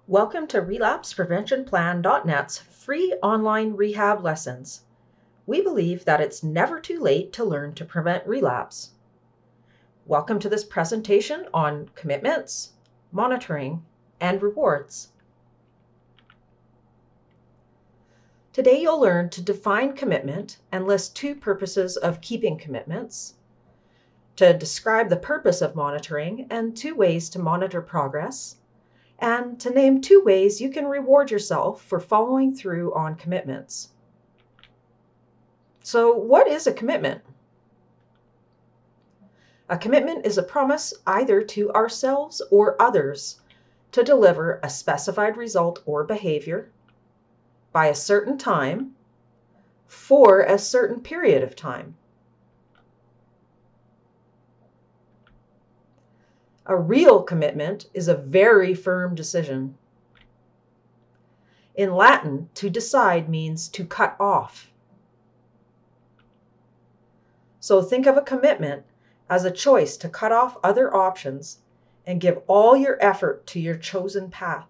Welcome to RelapsePreventionPlan.net's free online rehab lessons. We believe that it's never too late to learn to prevent relapse. Welcome to this presentation on commitments, monitoring, and rewards. Today you'll learn to define commitment and list two purposes of keeping commitments, to describe the purpose of monitoring and two ways to monitor progress, and to name two ways you can reward yourself for following through on commitments. So, what is a commitment? A commitment is a promise either to ourselves or others to deliver a specified result or behavior by a certain time for a certain period of time. A real commitment is a very firm decision. In Latin, to decide means to cut off. So think of a commitment as a choice to cut off other options and give all your effort to your chosen path.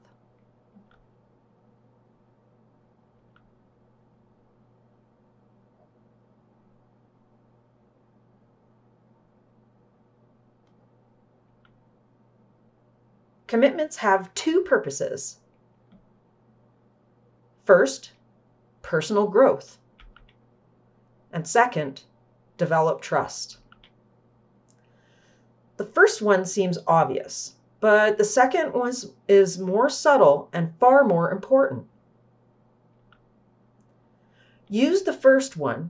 Commitments have two purposes. First, personal growth. And second, develop trust. The first one seems obvious, but the second one is more subtle and far more important. Use the first one,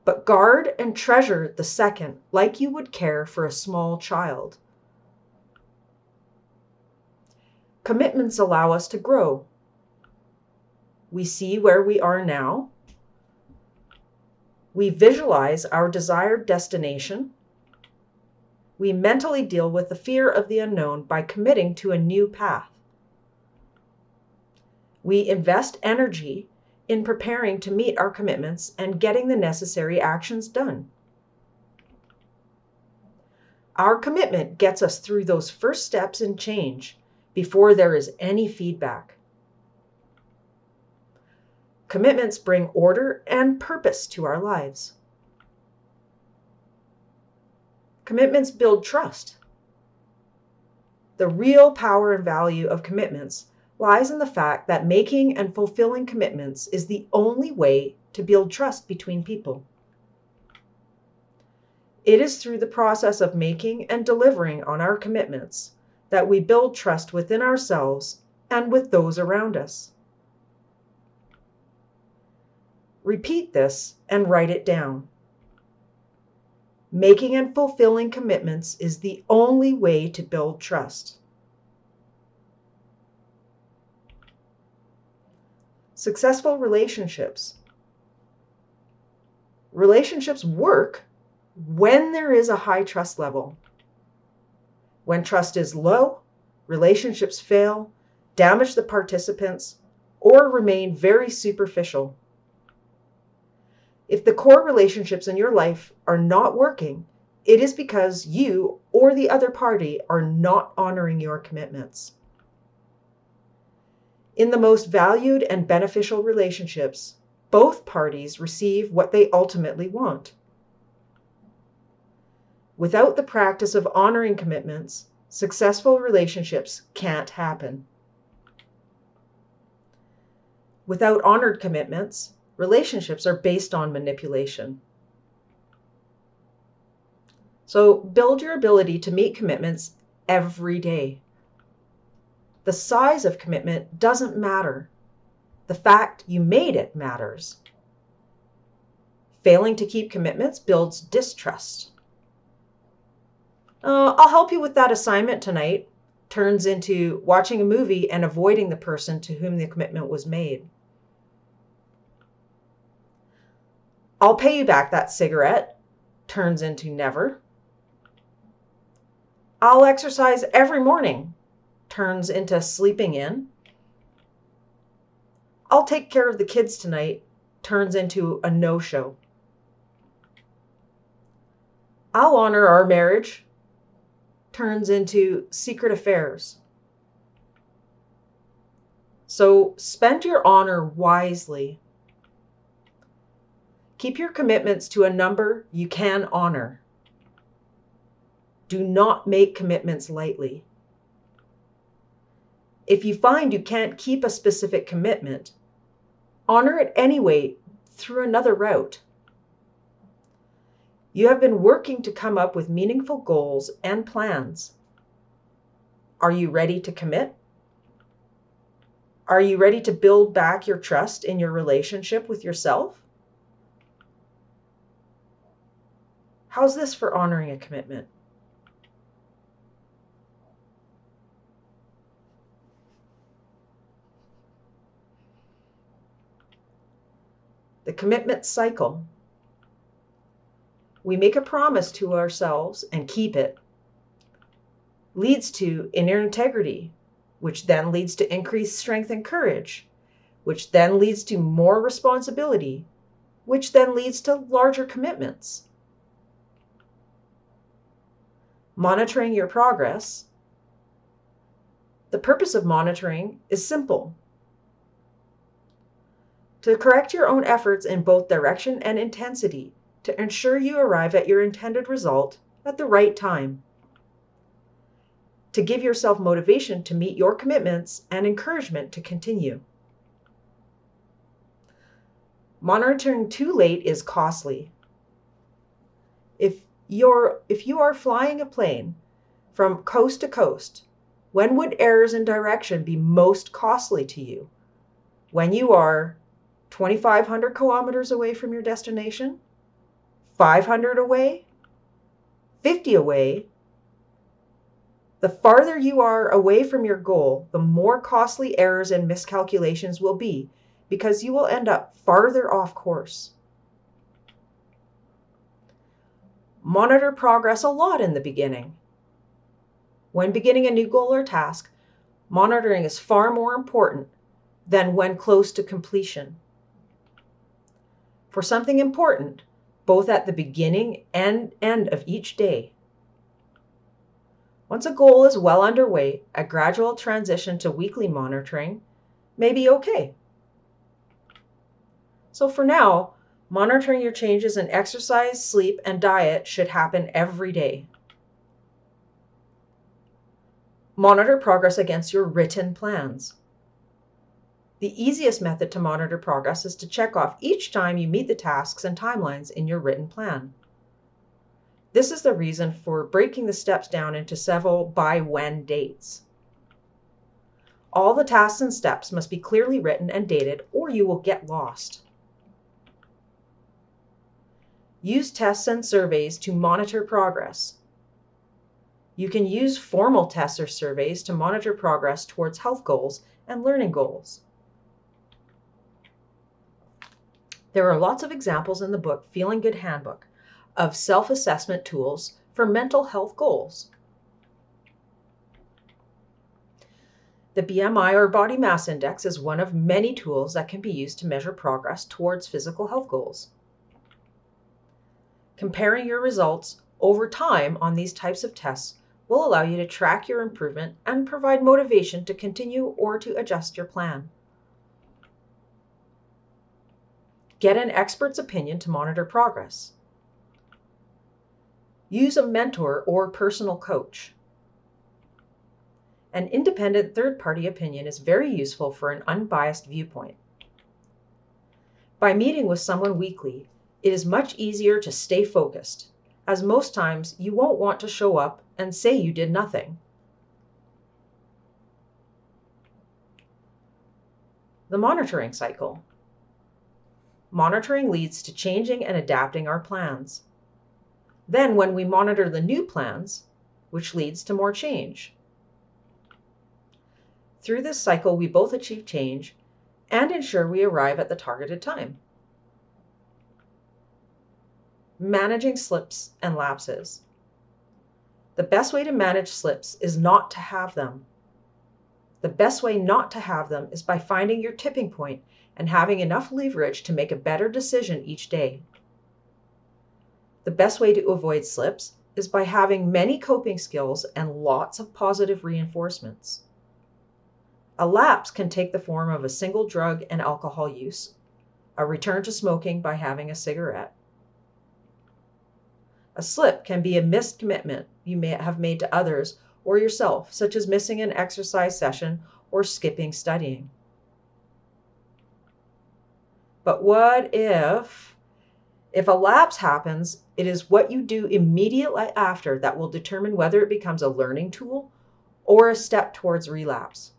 but guard and treasure the second like you would care for a small child. Commitments allow us to grow. We see where we are now. We visualize our desired destination. We mentally deal with the fear of the unknown by committing to a new path. We invest energy in preparing to meet our commitments and getting the necessary actions done. Our commitment gets us through those first steps in change before there is any feedback. Commitments bring order and purpose to our lives. Commitments build trust. The real power and value of commitments lies in the fact that making and fulfilling commitments is the only way to build trust between people. It is through the process of making and delivering on our commitments that we build trust within ourselves and with those around us. Repeat this and write it down. Making and fulfilling commitments is the only way to build trust. Successful relationships. Relationships work when there is a high trust level. When trust is low, relationships fail, damage the participants, or remain very superficial. If the core relationships in your life are not working, it is because you or the other party are not honoring your commitments. In the most valued and beneficial relationships, both parties receive what they ultimately want. Without the practice of honoring commitments, successful relationships can't happen. Without honored commitments, relationships are based on manipulation. So build your ability to meet commitments every day. The size of commitment doesn't matter. The fact you made it matters. Failing to keep commitments builds distrust. I'll help you with that assignment tonight. Turns into watching a movie and avoiding the person to whom the commitment was made. I'll pay you back that cigarette. Turns into never. I'll exercise every morning. Turns into sleeping in. I'll take care of the kids tonight. Turns into a no-show. I'll honor our marriage. Turns into secret affairs. So spend your honor wisely. Keep your commitments to a number you can honor. Do not make commitments lightly. If you find you can't keep a specific commitment, honor it anyway through another route. You have been working to come up with meaningful goals and plans. Are you ready to commit? Are you ready to build back your trust in your relationship with yourself? How's this for honoring a commitment? The commitment cycle. We make a promise to ourselves and keep it. Leads to inner integrity, which then leads to increased strength and courage, which then leads to more responsibility, which then leads to larger commitments. Monitoring your progress. The purpose of monitoring is simple: to correct your own efforts in both direction and intensity to ensure you arrive at your intended result at the right time. To give yourself motivation to meet your commitments and encouragement to continue. Monitoring too late is costly. If you are flying a plane from coast to coast, when would errors in direction be most costly to you? When you are 2,500 kilometers away from your destination? 500 away? 50 away? The farther you are away from your goal, the more costly errors and miscalculations will be, because you will end up farther off course. Monitor progress a lot in the beginning. When beginning a new goal or task, monitoring is far more important than when close to completion. For something important, both at the beginning and end of each day. Once a goal is well underway, a gradual transition to weekly monitoring may be okay. So for now, monitoring your changes in exercise, sleep, and diet should happen every day. Monitor progress against your written plans. The easiest method to monitor progress is to check off each time you meet the tasks and timelines in your written plan. This is the reason for breaking the steps down into several by-when dates. All the tasks and steps must be clearly written and dated, or you will get lost. Use tests and surveys to monitor progress. You can use formal tests or surveys to monitor progress towards health goals and learning goals. There are lots of examples in the book Feeling Good Handbook of self-assessment tools for mental health goals. The BMI or body mass index is one of many tools that can be used to measure progress towards physical health goals. Comparing your results over time on these types of tests will allow you to track your improvement and provide motivation to continue or to adjust your plan. Get an expert's opinion to monitor progress. Use a mentor or personal coach. An independent third-party opinion is very useful for an unbiased viewpoint. By meeting with someone weekly, it is much easier to stay focused, as most times you won't want to show up and say you did nothing. The monitoring cycle. Monitoring leads to changing and adapting our plans. Then when we monitor the new plans, which leads to more change. Through this cycle, we both achieve change and ensure we arrive at the targeted time. Managing slips and lapses. The best way to manage slips is not to have them. The best way not to have them is by finding your tipping point and having enough leverage to make a better decision each day. The best way to avoid slips is by having many coping skills and lots of positive reinforcements. A lapse can take the form of a single drug and alcohol use, a return to smoking by having a cigarette. A slip can be a missed commitment you may have made to others or yourself, such as missing an exercise session or skipping studying. But what if a lapse happens, it is what you do immediately after that will determine whether it becomes a learning tool or a step towards relapse.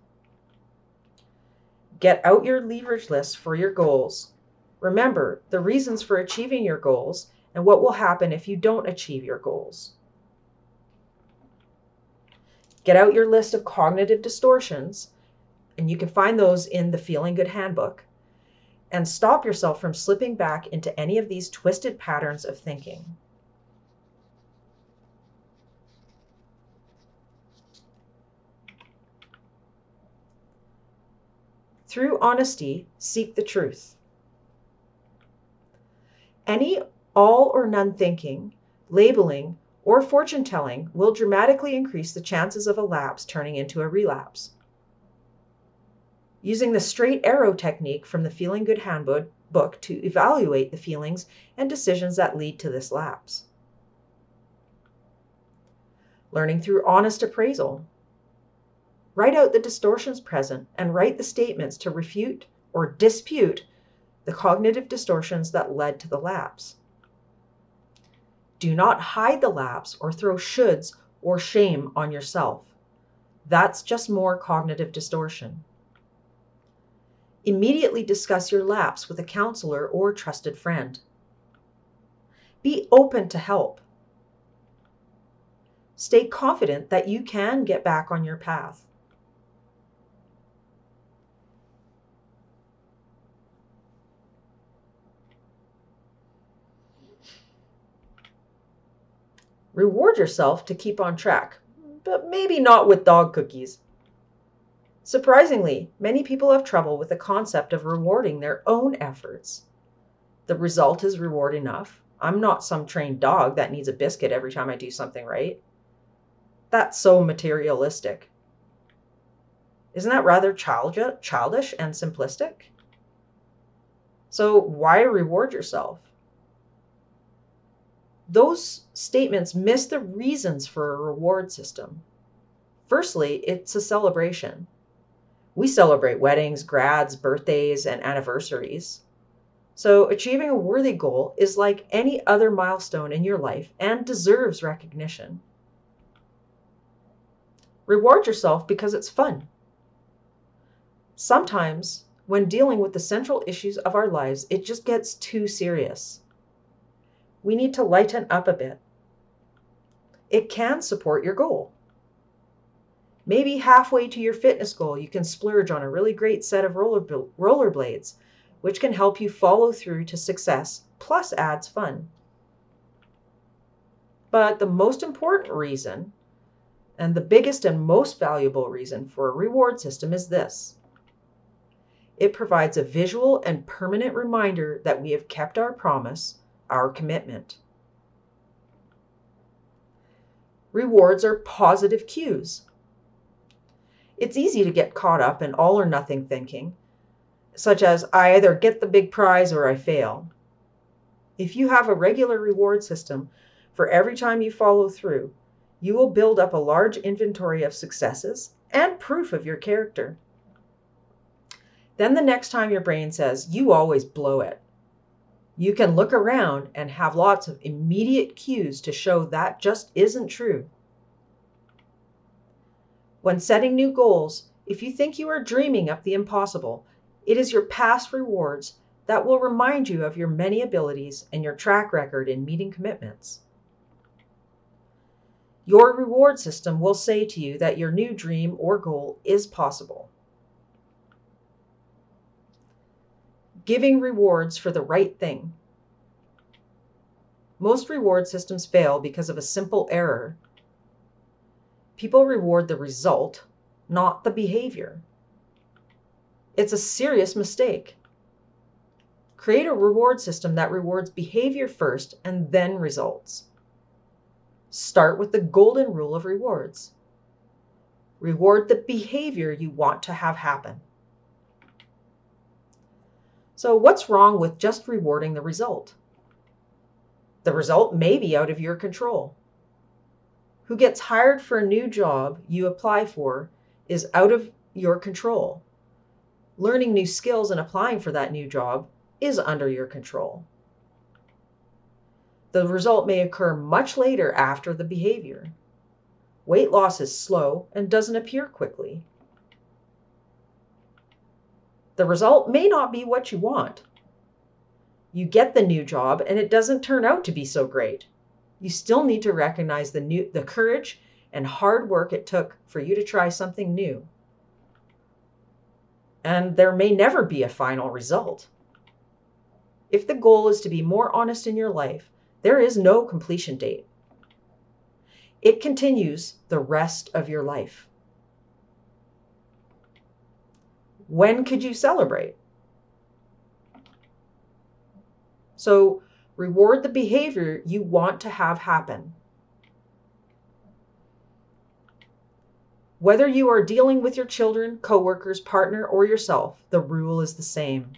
Get out your leverage list for your goals. Remember the reasons for achieving your goals and what will happen if you don't achieve your goals. Get out your list of cognitive distortions, and you can find those in the Feeling Good Handbook, and stop yourself from slipping back into any of these twisted patterns of thinking. Through honesty, seek the truth. Any all or none thinking, labeling, or fortune telling will dramatically increase the chances of a lapse turning into a relapse. Using the straight arrow technique from the Feeling Good Handbook to evaluate the feelings and decisions that lead to this lapse. Learning through honest appraisal. Write out the distortions present and write the statements to refute or dispute the cognitive distortions that led to the lapse. Do not hide the lapse or throw shoulds or shame on yourself. That's just more cognitive distortion. Immediately discuss your lapse with a counselor or trusted friend. Be open to help. Stay confident that you can get back on your path. Reward yourself to keep on track, but maybe not with dog cookies. Surprisingly, many people have trouble with the concept of rewarding their own efforts. The result is reward enough. I'm not some trained dog that needs a biscuit every time I do something right. That's so materialistic. Isn't that rather childish and simplistic? So why reward yourself? Those statements miss the reasons for a reward system. Firstly, it's a celebration. We celebrate weddings, grads, birthdays, and anniversaries. So achieving a worthy goal is like any other milestone in your life and deserves recognition. Reward yourself because it's fun. Sometimes, when dealing with the central issues of our lives, it just gets too serious. We need to lighten up a bit. It can support your goal. Maybe halfway to your fitness goal, you can splurge on a really great set of rollerblades, which can help you follow through to success, plus adds fun. But the most important reason, and the biggest and most valuable reason for a reward system is this. It provides a visual and permanent reminder that we have kept our promise, our commitment. Rewards are positive cues. It's easy to get caught up in all or nothing thinking, such as I either get the big prize or I fail. If you have a regular reward system for every time you follow through, you will build up a large inventory of successes and proof of your character. Then the next time your brain says, you always blow it, you can look around and have lots of immediate cues to show that just isn't true. When setting new goals, if you think you are dreaming up the impossible, it is your past rewards that will remind you of your many abilities and your track record in meeting commitments. Your reward system will say to you that your new dream or goal is possible. Giving rewards for the right thing. Most reward systems fail because of a simple error. People reward the result, not the behavior. It's a serious mistake. Create a reward system that rewards behavior first and then results. Start with the golden rule of rewards. Reward the behavior you want to have happen. So what's wrong with just rewarding the result? The result may be out of your control. Who gets hired for a new job you apply for is out of your control. Learning new skills and applying for that new job is under your control. The result may occur much later after the behavior. Weight loss is slow and doesn't appear quickly. The result may not be what you want. You get the new job and it doesn't turn out to be so great. You still need to recognize the courage and hard work it took for you to try something new. And there may never be a final result. If the goal is to be more honest in your life, there is no completion date. It continues the rest of your life. When could you celebrate? So reward the behavior you want to have happen. Whether you are dealing with your children, coworkers, partner, or yourself, the rule is the same.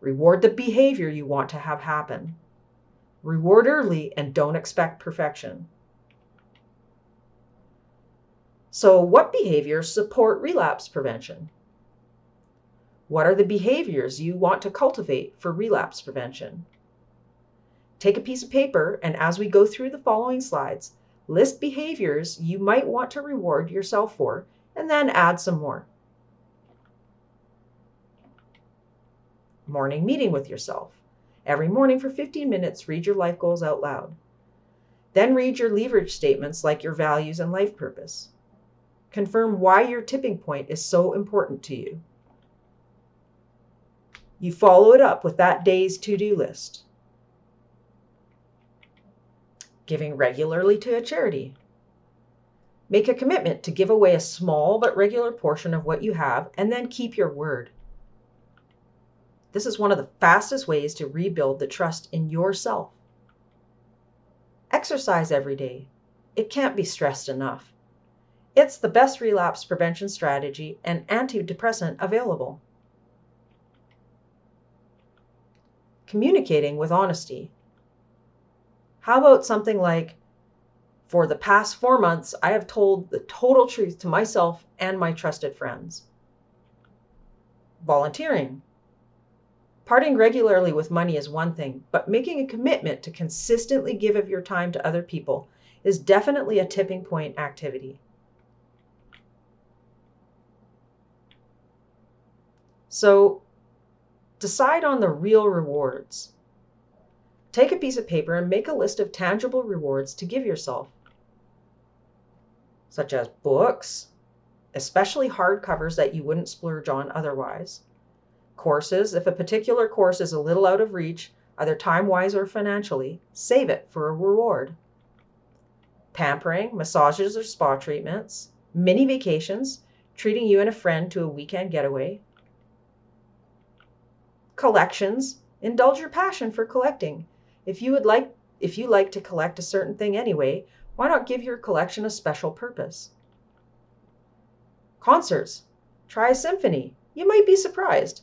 Reward the behavior you want to have happen. Reward early and don't expect perfection. So what behaviors support relapse prevention? What are the behaviors you want to cultivate for relapse prevention? Take a piece of paper and as we go through the following slides, list behaviors you might want to reward yourself for and then add some more. Morning meeting with yourself. Every morning for 15 minutes, read your life goals out loud. Then read your leverage statements like your values and life purpose. Confirm why your tipping point is so important to you. You follow it up with that day's to-do list. Giving regularly to a charity. Make a commitment to give away a small but regular portion of what you have and then keep your word. This is one of the fastest ways to rebuild the trust in yourself. Exercise every day. It can't be stressed enough. It's the best relapse prevention strategy and antidepressant available. Communicating with honesty. How about something like, for the past 4 months, I have told the total truth to myself and my trusted friends. Volunteering. Parting regularly with money is one thing, but making a commitment to consistently give of your time to other people is definitely a tipping point activity. So, decide on the real rewards. Take a piece of paper and make a list of tangible rewards to give yourself, such as books, especially hardcovers that you wouldn't splurge on otherwise, courses. If a particular course is a little out of reach, either time-wise or financially, save it for a reward. Pampering, massages or spa treatments, mini vacations, treating you and a friend to a weekend getaway. Collections, indulge your passion for collecting. If you like to collect a certain thing anyway, why not give your collection a special purpose? Concerts, try a symphony. You might be surprised.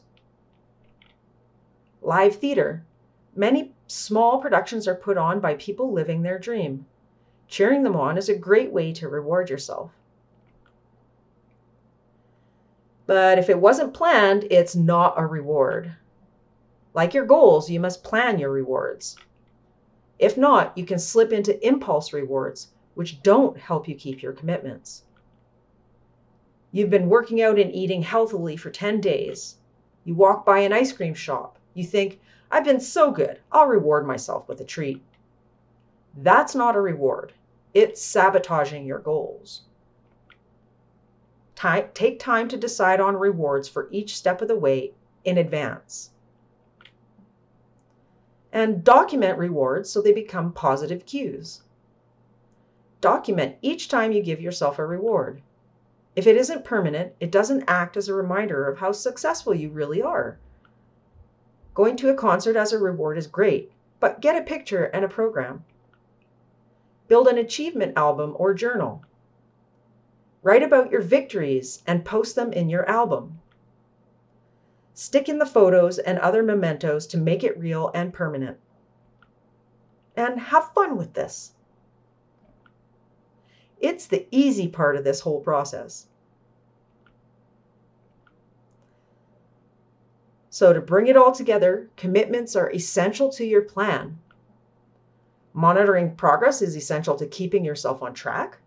Live theater. Many small productions are put on by people living their dream. Cheering them on is a great way to reward yourself. But if it wasn't planned, it's not a reward. Like your goals, you must plan your rewards. If not, you can slip into impulse rewards, which don't help you keep your commitments. You've been working out and eating healthily for 10 days. You walk by an ice cream shop. You think, I've been so good, I'll reward myself with a treat. That's not a reward. It's sabotaging your goals. Take time to decide on rewards for each step of the way in advance. And document rewards so they become positive cues. Document each time you give yourself a reward. If it isn't permanent, it doesn't act as a reminder of how successful you really are. Going to a concert as a reward is great, but get a picture and a program. Build an achievement album or journal. Write about your victories and post them in your album. Stick in the photos and other mementos to make it real and permanent. And have fun with this. It's the easy part of this whole process. So to bring it all together, commitments are essential to your plan. Monitoring progress is essential to keeping yourself on track.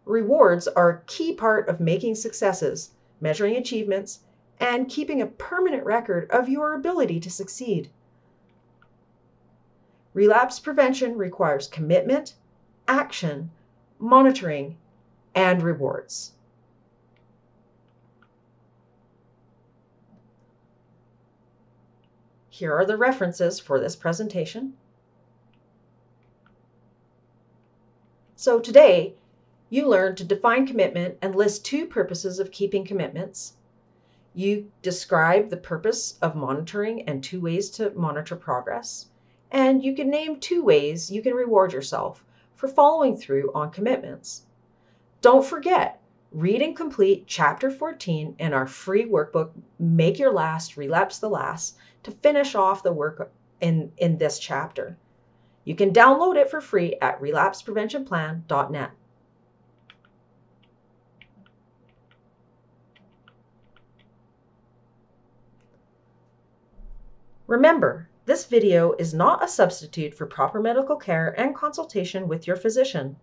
Rewards are a key part of making successes, measuring achievements, and keeping a permanent record of your ability to succeed. Relapse prevention requires commitment, action, monitoring, and rewards. Here are the references for this presentation. So today, you learned to define commitment and list 2 purposes of keeping commitments. You describe the purpose of monitoring and 2 ways to monitor progress. And you can name 2 ways you can reward yourself for following through on commitments. Don't forget, read and complete Chapter 14 in our free workbook, Make Your Last, Relapse the Last, to finish off the work in this chapter. You can download it for free at relapsepreventionplan.net. Remember, this video is not a substitute for proper medical care and consultation with your physician.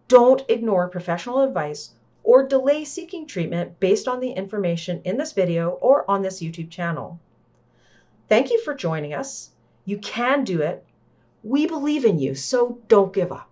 Don't ignore professional advice or delay seeking treatment based on the information in this video or on this YouTube channel. Thank you for joining us. You can do it. We believe in you, so don't give up.